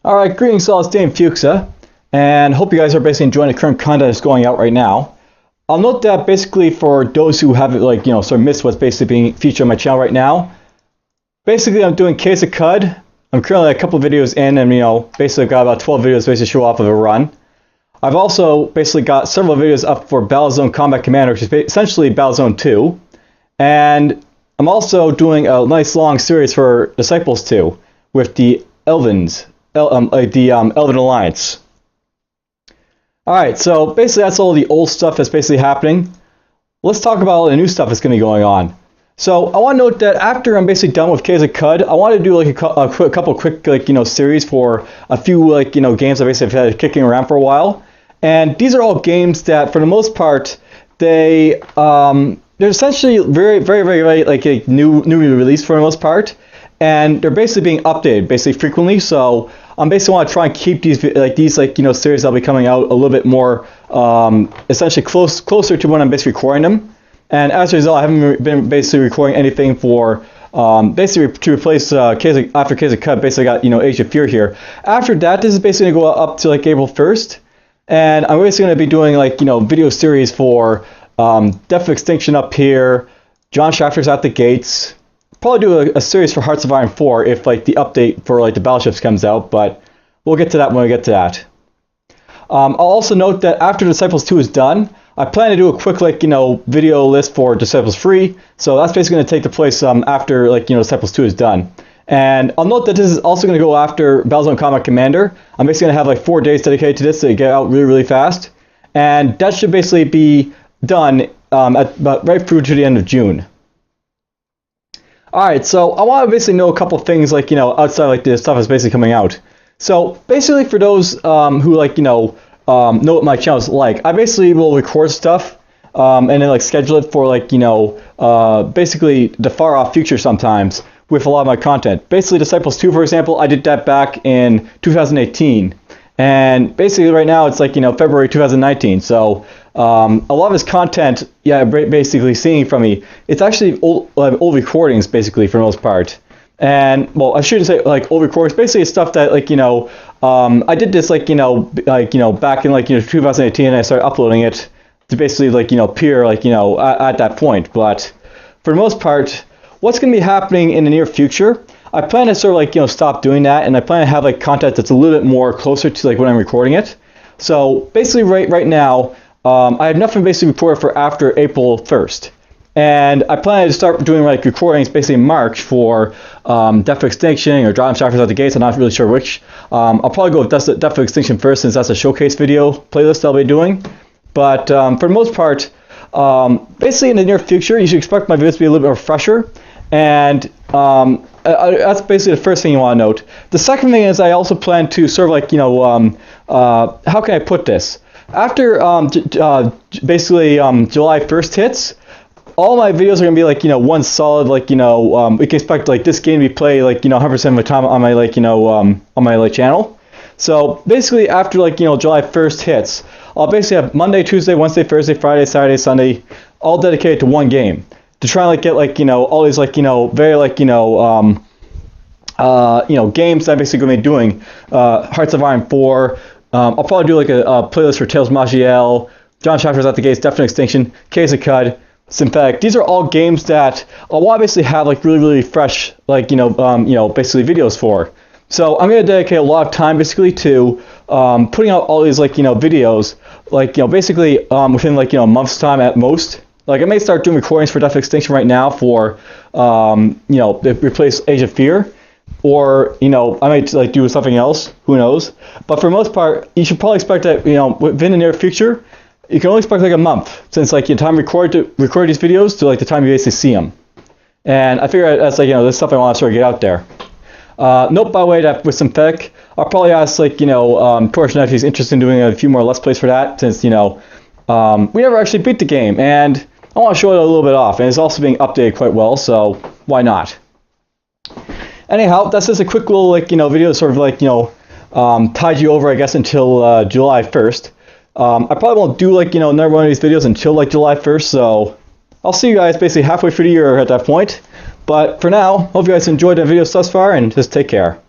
Alright, greetings all, it's DFuxa, and hope you guys are basically enjoying the current content that's going out right now. I'll note that basically for those who haven't sort of missed what's basically being featured on my channel right now, basically I'm doing Case of Cud. I'm currently a couple videos in and basically I've got about 12 videos basically to show off of a run. I've also basically got several videos up for Battlezone Combat Commander, which is essentially Battlezone 2. And I'm also doing a nice long series for Disciples 2 with the Elvens. Elven Alliance. Alright, so basically that's all the old stuff that's basically happening. Let's talk about all the new stuff that's going to be going on. So I want to note that after I'm basically done with Case of Cud, I want to do like a couple quick series for a few games I basically have had kicking around for a while. And these are all games that for the most part they're essentially very newly released for the most part. And they're basically being updated basically frequently, so I basically want to try and keep these series that'll be coming out a little bit more essentially closer to when I'm basically recording them. And as a result, I haven't been basically recording anything for basically to replace after Case of Cud. Basically, I got Age of Fear here. After that, this is basically going to go up to April 1st, and I'm basically going to be doing video series for Death of Extinction up here, John Shafter's at the Gates. Probably do a series for Hearts of Iron 4 if the update for the battleships comes out, but we'll get to that when we get to that. I'll also note that after Disciples 2 is done, I plan to do a quick video list for Disciples 3, so that's basically going to take the place after Disciples 2 is done. And I'll note that this is also going to go after Battlezone Combat Commander. I'm basically going to have 4 days dedicated to this to get out really fast, and that should basically be done right through to the end of June. Alright, so I want to basically know a couple things outside the stuff that's basically coming out. So basically for those who know what my channel is like, I basically will record stuff and then schedule it for basically the far off future sometimes with a lot of my content. Basically Disciples 2, for example, I did that back in 2018. And basically right now it's February 2019, so a lot of his content, basically seeing from me, it's actually old recordings basically for the most part. And well, I shouldn't say old recordings. Basically, it's stuff that I did this back in 2018, and I started uploading it to basically appear at that point. But for the most part, what's going to be happening in the near future, I plan to sort of stop doing that, and I plan to have content that's a little bit more closer to when I'm recording it. So basically right now, I have nothing basically reported for after April 1st. And I plan to start doing recordings basically in March for Death of Extinction or John Shafter's at the Gates. I'm not really sure which. I'll probably go with Death of Extinction first, since that's a showcase video playlist I'll be doing. But for the most part, basically in the near future, you should expect my videos to be a little bit more fresher. And that's basically the first thing you want to note. The second thing is I also plan to sort of how can I put this? After basically July 1st hits, all my videos are gonna be one solid we can expect this game to be played 100% of the time on my on my channel. So basically after July 1st hits, I'll basically have Monday, Tuesday, Wednesday, Thursday, Friday, Saturday, Sunday, all dedicated to one game to try and get all these very games that I'm basically gonna be doing. Hearts of Iron 4. I'll probably do a playlist for Tales of Magiel, John Shafter's at the Gates, Death of Extinction, Case of Cud, Synthetic. These are all games that I want to basically have really fresh basically videos for. So I'm going to dedicate a lot of time basically to putting out all these videos basically within a month's time at most. I may start doing recordings for Death of Extinction right now for replace Age of Fear. Or I might do something else. Who knows? But for the most part, you should probably expect that within the near future, you can only expect a month since your time to record these videos to the time you basically see them. And I figure that's this stuff I want to sort of get out there. Note by the way that with Synthetic, I'll probably ask Torch if he's interested in doing a few more Let's Plays for that, since we never actually beat the game, and I want to show it a little bit off, and it's also being updated quite well, so why not? Anyhow, that's just a quick little video to sort of tide you over, I guess, until July 1st. I probably won't do another one of these videos until July 1st, so I'll see you guys basically halfway through the year at that point. But for now, hope you guys enjoyed the videos thus far, and just take care.